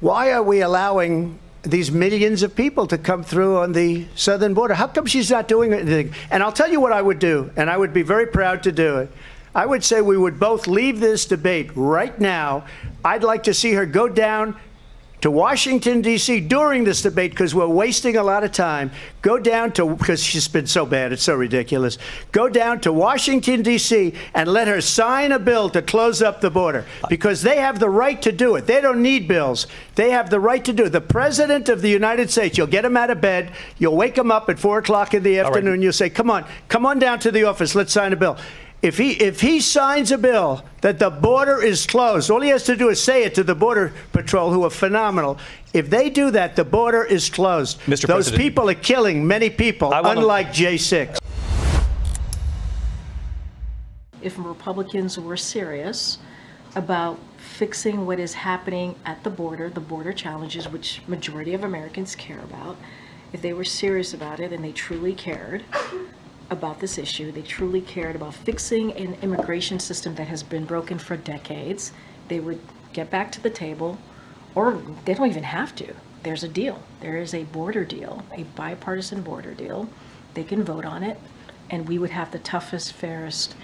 Why are we allowing these millions of people to come through on the southern border? How come she's not doing anything? And I'll tell you what I would do, and I would be very proud to do it. I would say we would both leave this debate right now. I'd like to see her go down to Washington, D.C. during this debate, because we're wasting a lot of time. Go down to, because she's been so bad, it's so ridiculous. Go down to Washington, D.C. and let her sign a bill to close up the border, because they have the right to do it. They don't need bills. They have the right to do it. The President of the United States, you'll get him out of bed, you'll wake him up at 4 o'clock in the afternoon, you'll say, come on down to the office, let's sign a bill. If he signs a bill that the border is closed, all he has to do is say it to the Border Patrol, who are phenomenal. If they do that, the border is closed. Mr. Those President, people are killing many people, unlike J6. If Republicans were serious about fixing what is happening at the border challenges, which majority of Americans care about, if they were serious about it and they truly cared about this issue, they truly cared about fixing an immigration system that has been broken for decades, they would get back to the table, or they don't even have to. There's a deal. There is a border deal, a bipartisan border deal. They can vote on it, and we would have the toughest, fairest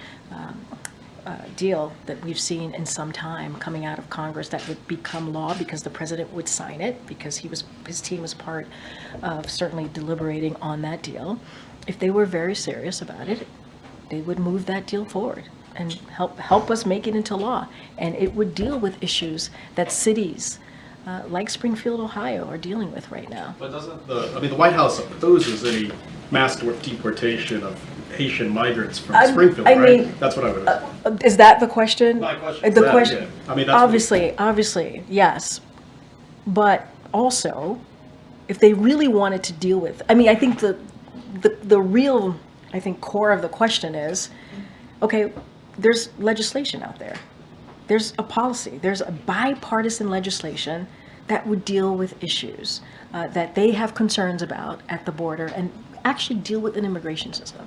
deal that we've seen in some time coming out of Congress that would become law, because the president would sign it, because his team was part of certainly deliberating on that deal. If they were very serious about it, they would move that deal forward and help us make it into law. And it would deal with issues that cities like Springfield, Ohio are dealing with right now. But doesn't the White House opposes any mass deportation of Haitian migrants from Springfield, right? That's what I would Is that the question? My question. The question. Yeah. I mean, that's obviously, yes. But also, if they really wanted to deal with, I think the real, core of the question is, okay, there's legislation out there. There's a policy. There's a bipartisan legislation that would deal with issues that they have concerns about at the border and actually deal with an immigration system.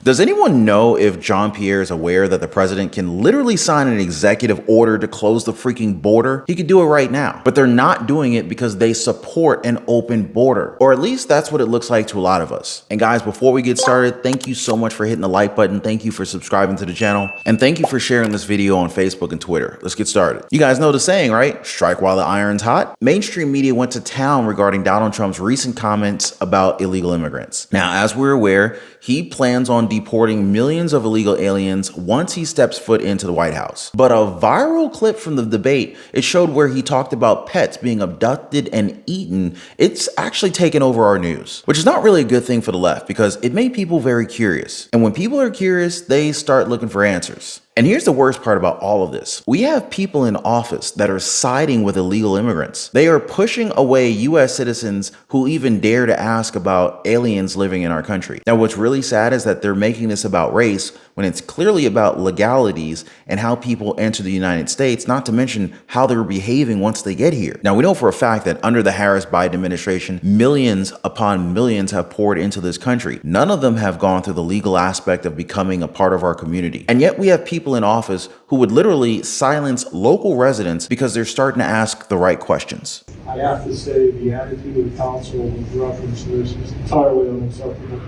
Does anyone know if Jean-Pierre is aware that the president can literally sign an executive order to close the freaking border? He could do it right now, but they're not doing it because they support an open border, or at least that's what it looks like to a lot of us. And guys, before we get started, thank you so much for hitting the like button. Thank you for subscribing to the channel, and thank you for sharing this video on Facebook and Twitter. Let's get started. You guys know the saying, right? Strike while the iron's hot. Mainstream media went to town regarding Donald Trump's recent comments about illegal immigrants. Now, as we're aware, he plans on deporting millions of illegal aliens once he steps foot into the White House. But a viral clip from the debate, it showed where he talked about pets being abducted and eaten. It's actually taken over our news, which is not really a good thing for the left because it made people very curious. And when people are curious, they start looking for answers. And here's the worst part about all of this. We have people in office that are siding with illegal immigrants. They are pushing away U.S. citizens who even dare to ask about aliens living in our country. Now, what's really sad is that they're making this about race when it's clearly about legalities and how people enter the United States, not to mention how they're behaving once they get here. Now, we know for a fact that under the Harris-Biden administration, millions upon millions have poured into this country. None of them have gone through the legal aspect of becoming a part of our community. And yet we have people in office who would literally silence local residents because they're starting to ask the right questions. I have to say the attitude of the council with reference to this is entirely unacceptable.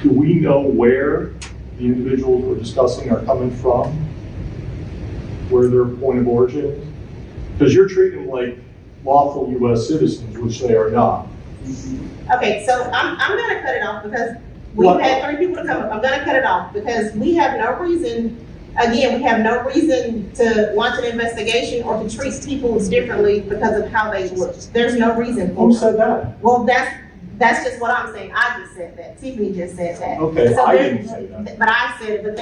Do we know where the individuals we're discussing are coming from? Where their point of origin is? Because you're treating them like lawful U.S. citizens, which they are not. Okay, so I'm going to cut it off because we've had 3 people to come. I'm going to cut it off because we have no reason, again, we have no reason to launch an investigation or to treat people differently because of how they look. There's no reason for it. Who said that? Well, that's just what I'm saying. I just said that. Tiffany just said that. Okay, so I didn't say that. But I said it. But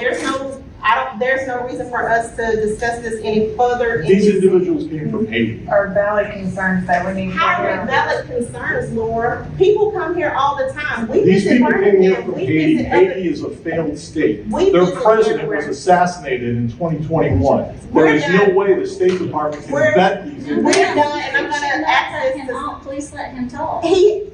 there's no reason for us to discuss this any further. These individuals came from Haiti. Are valid concerns that we need to How are valid concerns, Laura? People come here all the time. These people came here from Haiti. Haiti is a failed state. Their president was assassinated in 2021. There is no way the State Department can vet these individuals. We're done, and I'm going to access this. Please let him talk.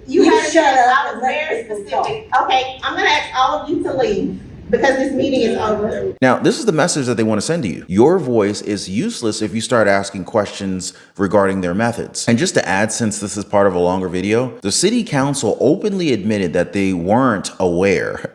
You had shut up I was very specific. Okay, I'm going to ask all of you to leave. because this meeting is over. Now, this is the message that they want to send to you. Your voice is useless if you start asking questions regarding their methods. And just to add, since this is part of a longer video, the city council openly admitted that they weren't aware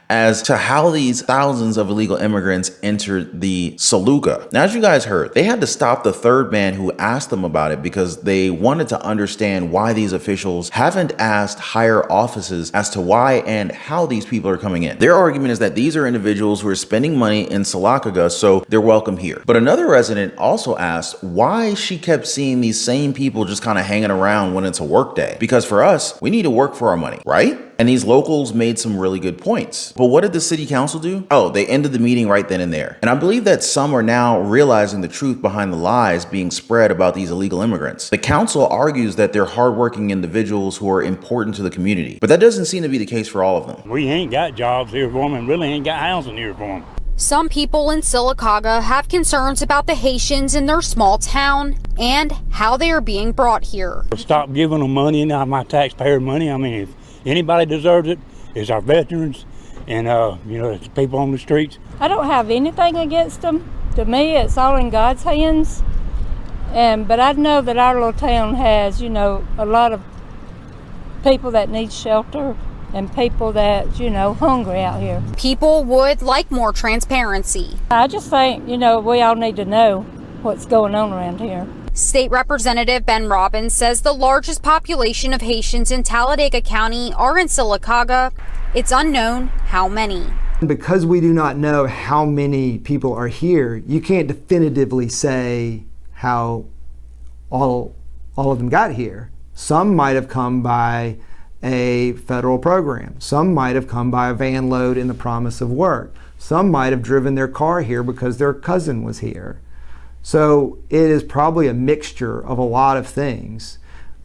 as to how these thousands of illegal immigrants entered the Saluga. Now, as you guys heard, they had to stop the third man who asked them about it because they wanted to understand why these officials haven't asked higher offices as to why and how these people are coming in. Their argument is that these are individuals who are spending money in Salakaga, so they're welcome here. But another resident also asked why she kept seeing these same people just kind of hanging around when it's a work day. Because for us, we need to work for our money, right? And these locals made some really good points. But what did the city council do? Oh, they ended the meeting right then and there. And I believe that some are now realizing the truth behind the lies being spread about these illegal immigrants. The council argues that they're hardworking individuals who are important to the community. But that doesn't seem to be the case for all of them. We ain't got jobs here for them and really ain't got housing here for them. Some people in Sylacauga have concerns about the Haitians in their small town and how they are being brought here. Stop giving them money, not my taxpayer money. I mean, if anybody deserves it, it's our veterans and, it's the people on the streets. I don't have anything against them. To me, it's all in God's hands. But I know that our little town has, a lot of people that need shelter and people that, hungry out here. People would like more transparency. I just think, we all need to know what's going on around here. State Representative Ben Robbins says the largest population of Haitians in Talladega County are in Sylacauga. It's unknown how many. Because we do not know how many people are here, you can't definitively say how all of them got here. Some might have come by a federal program. Some might have come by a van load in the promise of work. Some might have driven their car here because their cousin was here. So it is probably a mixture of a lot of things.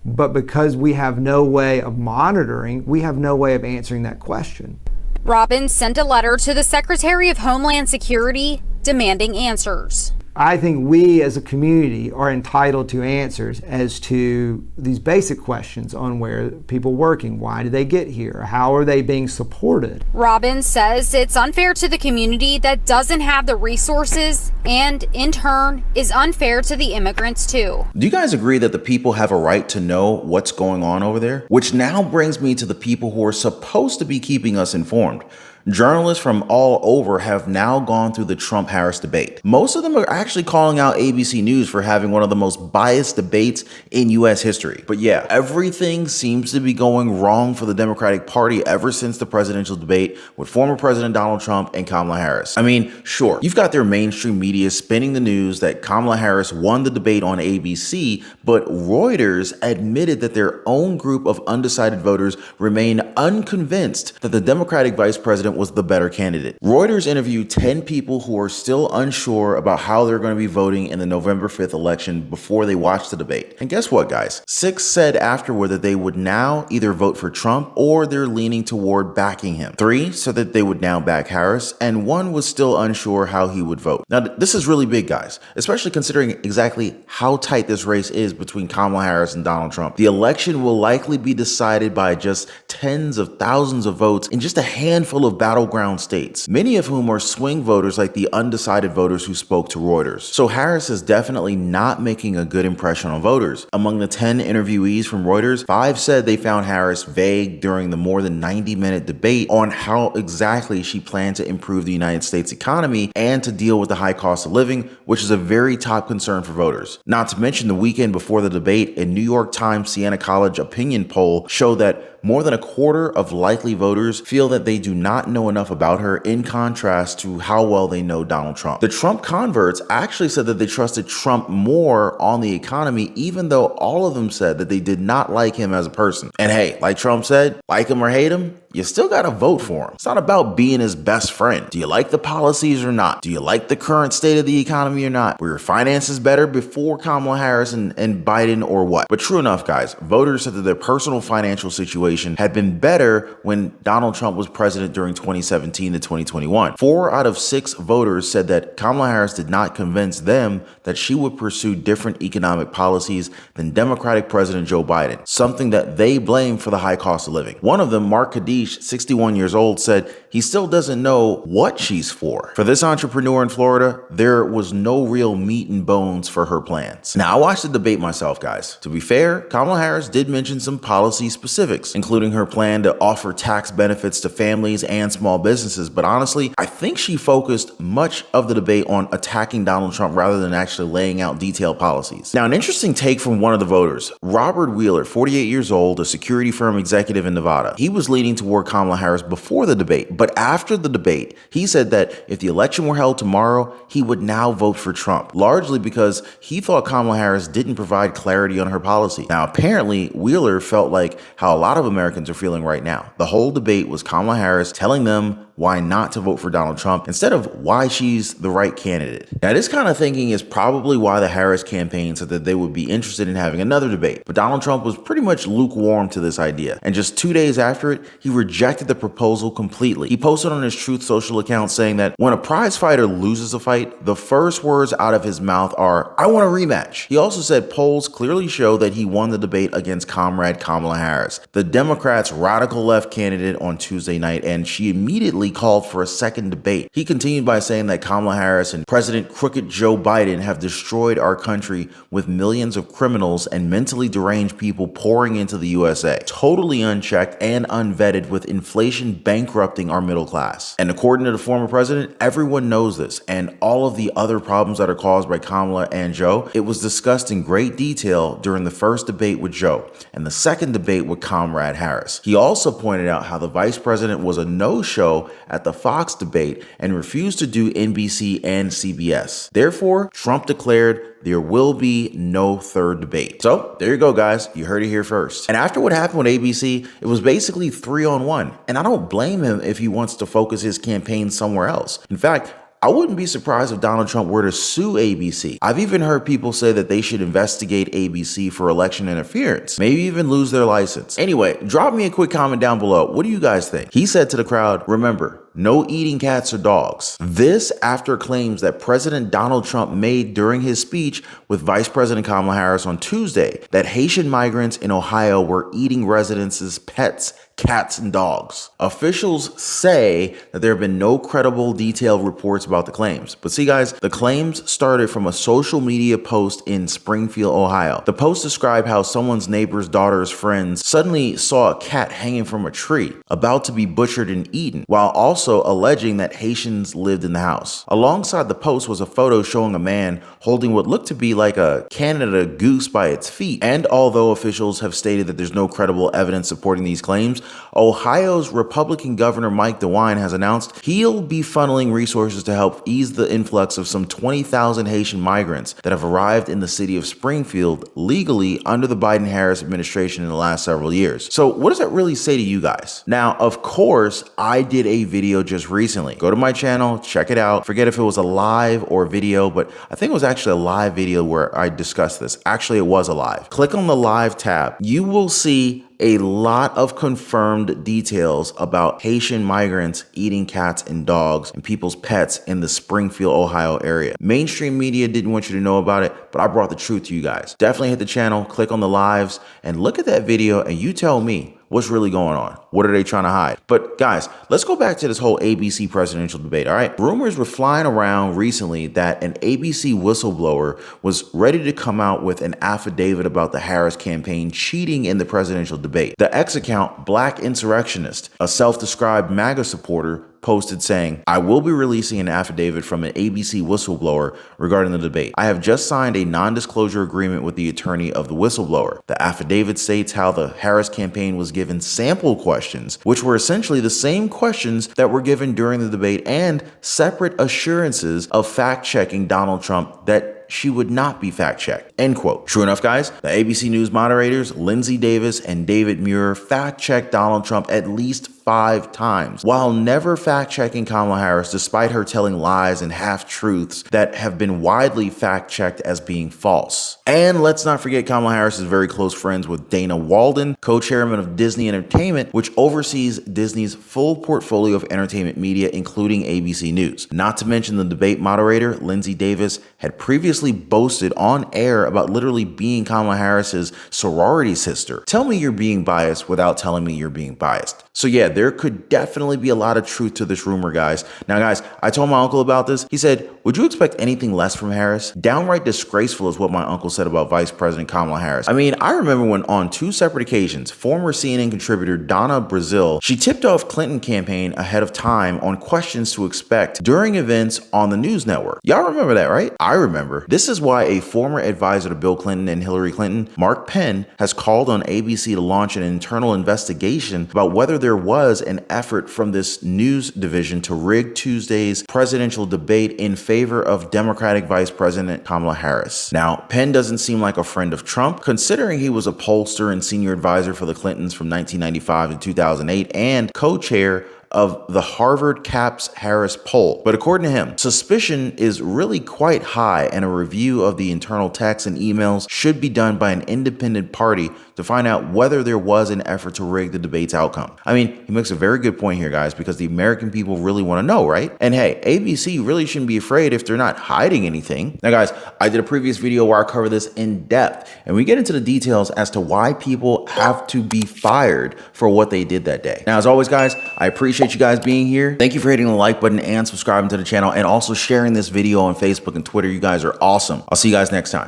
But because we have no way of monitoring, we have no way of answering that question. Robbins sent a letter to the Secretary of Homeland Security demanding answers. I think we as a community are entitled to answers as to these basic questions on where people working, why did they get here, how are they being supported. Robbins says it's unfair to the community that doesn't have the resources and in turn is unfair to the immigrants too. Do you guys agree that the people have a right to know what's going on over there? Which now brings me to the people who are supposed to be keeping us informed. Journalists from all over have now gone through the Trump-Harris debate. Most of them are actually calling out ABC News for having one of the most biased debates in U.S. history. But yeah, everything seems to be going wrong for the Democratic Party ever since the presidential debate with former President Donald Trump and Kamala Harris. I mean, sure, you've got their mainstream media spinning the news that Kamala Harris won the debate on ABC, but Reuters admitted that their own group of undecided voters remain unconvinced that the Democratic vice president was the better candidate. Reuters interviewed 10 people who are still unsure about how they're going to be voting in the November 5th election before they watched the debate. And guess what, guys? 6 said afterward that they would now either vote for Trump or they're leaning toward backing him. 3 said that they would now back Harris, and 1 was still unsure how he would vote. Now, this is really big, guys, especially considering exactly how tight this race is between Kamala Harris and Donald Trump. The election will likely be decided by just tens of thousands of votes in just a handful of battleground states, many of whom are swing voters like the undecided voters who spoke to Reuters. So Harris is definitely not making a good impression on voters. Among the 10 interviewees from Reuters, 5 said they found Harris vague during the more than 90-minute debate on how exactly she planned to improve the United States economy and to deal with the high cost of living, which is a very top concern for voters. Not to mention the weekend before the debate, a New York Times Siena College opinion poll showed that more than a quarter of likely voters feel that they do not know enough about her, in contrast to how well they know Donald Trump. The Trump converts actually said that they trusted Trump more on the economy, even though all of them said that they did not like him as a person. And hey, like Trump said, like him or hate him, you still gotta vote for him. It's not about being his best friend. Do you like the policies or not? Do you like the current state of the economy or not? Were your finances better before Kamala Harris and Biden or what? But true enough, guys, voters said that their personal financial situation had been better when Donald Trump was president during 2017 to 2021. 4 out of 6 voters said that Kamala Harris did not convince them that she would pursue different economic policies than Democratic President Joe Biden, something that they blame for the high cost of living. One of them, Mark Cadiz, speech, 61 years old, said he still doesn't know what she's for. For this entrepreneur in Florida, there was no real meat and bones for her plans. Now, I watched the debate myself, guys. To be fair, Kamala Harris did mention some policy specifics, including her plan to offer tax benefits to families and small businesses. But honestly, I think she focused much of the debate on attacking Donald Trump rather than actually laying out detailed policies. Now, an interesting take from one of the voters, Robert Wheeler, 48 years old, a security firm executive in Nevada. He was leaning toward Kamala Harris before the debate, but after the debate, he said that if the election were held tomorrow, he would now vote for Trump, largely because he thought Kamala Harris didn't provide clarity on her policy. Now, apparently, Wheeler felt like how a lot of Americans are feeling right now. The whole debate was Kamala Harris telling them why not to vote for Donald Trump instead of why she's the right candidate. Now, this kind of thinking is probably why the Harris campaign said that they would be interested in having another debate, but Donald Trump was pretty much lukewarm to this idea. And just 2 days after it, he rejected the proposal completely. He posted on his Truth Social account saying that when a prize fighter loses a fight, the first words out of his mouth are, "I want a rematch." He also said polls clearly show that he won the debate against comrade Kamala Harris, the Democrats' radical left candidate, on Tuesday night, and she immediately called for a second debate. He continued by saying that Kamala Harris and President Crooked Joe Biden have destroyed our country with millions of criminals and mentally deranged people pouring into the USA, totally unchecked and unvetted, with inflation bankrupting our middle class. And according to the former president, everyone knows this, and all of the other problems that are caused by Kamala and Joe, it was discussed in great detail during the first debate with Joe and the second debate with Comrade Harris. He also pointed out how the vice president was a no-show at the Fox debate and refused to do NBC and CBS. Therefore, Trump declared there will be no third debate. So there you go, guys. You heard it here first. And after what happened with ABC, it was basically 3-on-1. And I don't blame him if he wants to focus his campaign somewhere else. In fact, I wouldn't be surprised if Donald Trump were to sue ABC. I've even heard people say that they should investigate ABC for election interference, maybe even lose their license. Anyway, drop me a quick comment down below. What do you guys think? He said to the crowd, remember, no eating cats or dogs. This after claims that President Donald Trump made during his speech with Vice President Kamala Harris on Tuesday that Haitian migrants in Ohio were eating residents' pets, cats, and dogs. Officials say that there have been no credible, detailed reports about the claims. But see, guys, the claims started from a social media post in Springfield, Ohio. The post described how someone's neighbor's daughter's friends suddenly saw a cat hanging from a tree, about to be butchered and eaten, while also alleging that Haitians lived in the house. Alongside the post was a photo showing a man holding what looked to be like a Canada goose by its feet. And although officials have stated that there's no credible evidence supporting these claims, Ohio's Republican Governor Mike DeWine has announced he'll be funneling resources to help ease the influx of some 20,000 Haitian migrants that have arrived in the city of Springfield legally under the Biden-Harris administration in the last several years. So what does that really say to you guys? Now, of course, I did a video just recently. Go to my channel, check it out. Forget if it was a live or video, but I think it was actually a live video where I discussed this. Actually, it was a live. Click on the live tab. You will see a lot of confirmed details about Haitian migrants eating cats and dogs and people's pets in the Springfield, Ohio area. Mainstream media didn't want you to know about it, but I brought the truth to you guys. Definitely hit the channel, click on the lives, and look at that video and you tell me what's really going on. What are they trying to hide? But guys, let's go back to this whole ABC presidential debate, all right? Rumors were flying around recently that an ABC whistleblower was ready to come out with an affidavit about the Harris campaign cheating in the presidential debate. The X account, Black Insurrectionist, a self-described MAGA supporter, posted saying, I will be releasing an affidavit from an ABC whistleblower regarding the debate. I have just signed a non-disclosure agreement with the attorney of the whistleblower. The affidavit states how the Harris campaign was given sample questions, which were essentially the same questions that were given during the debate, and separate assurances of fact-checking Donald Trump that she would not be fact-checked, end quote. True enough, guys, the ABC News moderators, Lindsay Davis and David Muir, fact-checked Donald Trump at least 5 times, while never fact-checking Kamala Harris, despite her telling lies and half-truths that have been widely fact-checked as being false. And let's not forget Kamala Harris is very close friends with Dana Walden, co-chairman of Disney Entertainment, which oversees Disney's full portfolio of entertainment media, including ABC News. Not to mention the debate moderator, Lindsay Davis, had previously boasted on air about literally being Kamala Harris's sorority sister. Tell me you're being biased without telling me you're being biased. So yeah, there could definitely be a lot of truth to this rumor, guys. Now, guys, I told my uncle about this. He said, would you expect anything less from Harris? Downright disgraceful is what my uncle said about Vice President Kamala Harris. I mean, I remember when on 2 separate occasions, former CNN contributor Donna Brazil, she tipped off Clinton campaign ahead of time on questions to expect during events on the news network. Y'all remember that, right? I remember. This is why a former advisor to Bill Clinton and Hillary Clinton, Mark Penn, has called on ABC to launch an internal investigation about whether there was an effort from this news division to rig Tuesday's presidential debate in favor of Democratic Vice President Kamala Harris. Now, Penn doesn't seem like a friend of Trump, considering he was a pollster and senior advisor for the Clintons from 1995 to 2008 and co-chair of the Harvard Capps Harris poll. But according to him, suspicion is really quite high, and a review of the internal texts and emails should be done by an independent party to find out whether there was an effort to rig the debate's outcome. I mean, he makes a very good point here, guys, because the American people really want to know, right? And hey, ABC really shouldn't be afraid if they're not hiding anything. Now, guys, I did a previous video where I cover this in depth, and we get into the details as to why people have to be fired for what they did that day. Now, as always, guys, I appreciate you guys being here. Thank you for hitting the like button and subscribing to the channel, and also sharing this video on Facebook and Twitter. You guys are awesome. I'll see you guys next time.